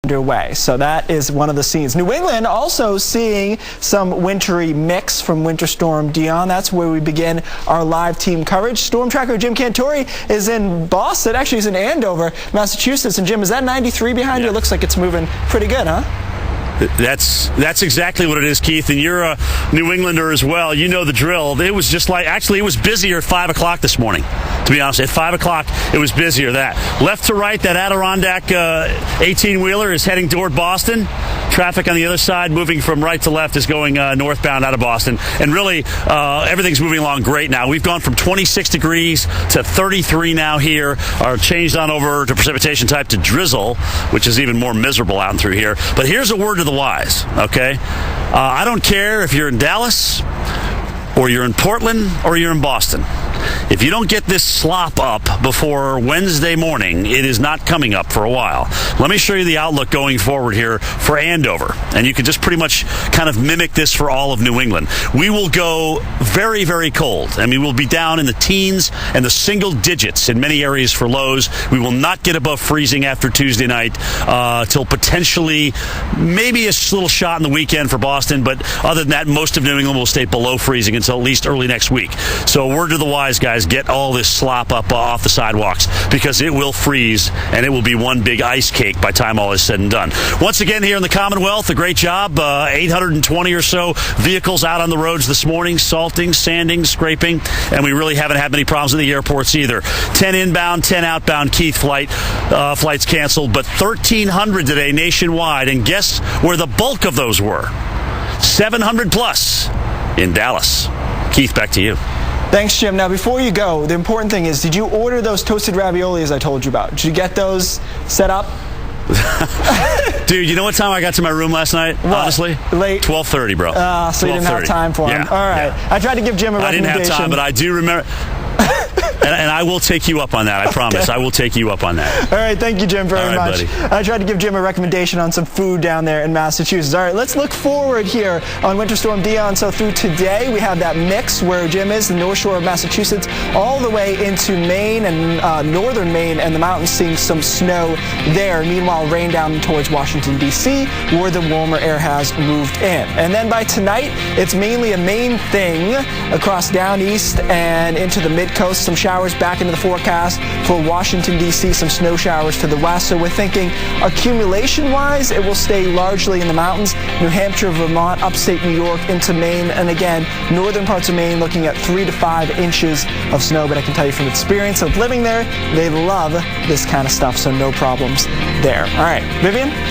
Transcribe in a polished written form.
underway. So that is one of the scenes. New England also seeing some wintry mix from Winter Storm Dion. That's where we begin our live team coverage. Storm tracker Jim Cantore is in Boston. Actually, he's in Andover, Massachusetts. And Jim, is that 93 behind you? It looks like it's moving pretty good, huh? That's exactly what it is, Keith. And you're a New Englander as well. You know the drill. It was just like, actually, it was busier at 5 o'clock this morning, to be honest. At 5 o'clock, it was busier. That left to right, that Adirondack 18-wheeler is heading toward Boston. Traffic on the other side, moving from right to left, is going northbound out of Boston. And really, everything's moving along great now. We've gone from 26 degrees to 33 now here. Are changed on over to precipitation type to drizzle, which is even more miserable out and through here. But here's a word to the wise, okay? I don't care if you're in Dallas or you're in Portland or you're in Boston. If you don't get this slop up before Wednesday morning, it is not coming up for a while. Let me show you the outlook going forward here for Andover. And you can just pretty much kind of mimic this for all of New England. We will go very, very cold. I mean, we'll be down in the teens and the single digits in many areas for lows. We will not get above freezing after Tuesday night till potentially maybe a little shot in the weekend for Boston. But other than that, most of New England will stay below freezing until at least early next week. So word to the wise, guys, get all this slop up off the sidewalks, because it will freeze and it will be one big ice cake by the time all is said and done. Once again, here in the Commonwealth, a great job. 820 or so vehicles out on the roads this morning, salting, sanding, scraping, and we really haven't had many problems in the airports either. 10 inbound, 10 outbound Keith flights canceled, but 1,300 today nationwide, and guess where the bulk of those were? 700 plus in Dallas. Keith, back to you. Thanks, Jim. Now, before you go, the important thing is, did you order those toasted raviolis I told you about? Did you get those set up? Dude, you know what time I got to my room last night? What? Honestly? Late. 12:30, bro. So you didn't have time for them. Yeah. All right. Yeah. I tried to give Jim a recommendation. I didn't have time, but I do remember. And I will take you up on that. I promise. I will take you up on that. All right. Thank you, Jim, very much. Buddy. I tried to give Jim a recommendation on some food down there in Massachusetts. All right. Let's look forward here on Winter Storm Dion. So through today, we have that mix where Jim is, the North Shore of Massachusetts, all the way into Maine and northern Maine and the mountains, seeing some snow there. Meanwhile, rain down towards Washington, D.C., where the warmer air has moved in. And then by tonight, it's mainly a Maine thing across down east and into the mid-coast. Some showers back into the forecast for Washington, D.C., some snow showers to the west. So we're thinking accumulation-wise, it will stay largely in the mountains. New Hampshire, Vermont, upstate New York, into Maine. And again, northern parts of Maine looking at 3 to 5 inches of snow. But I can tell you from experience of living there, they love this kind of stuff, so no problems there. All right, Vivian?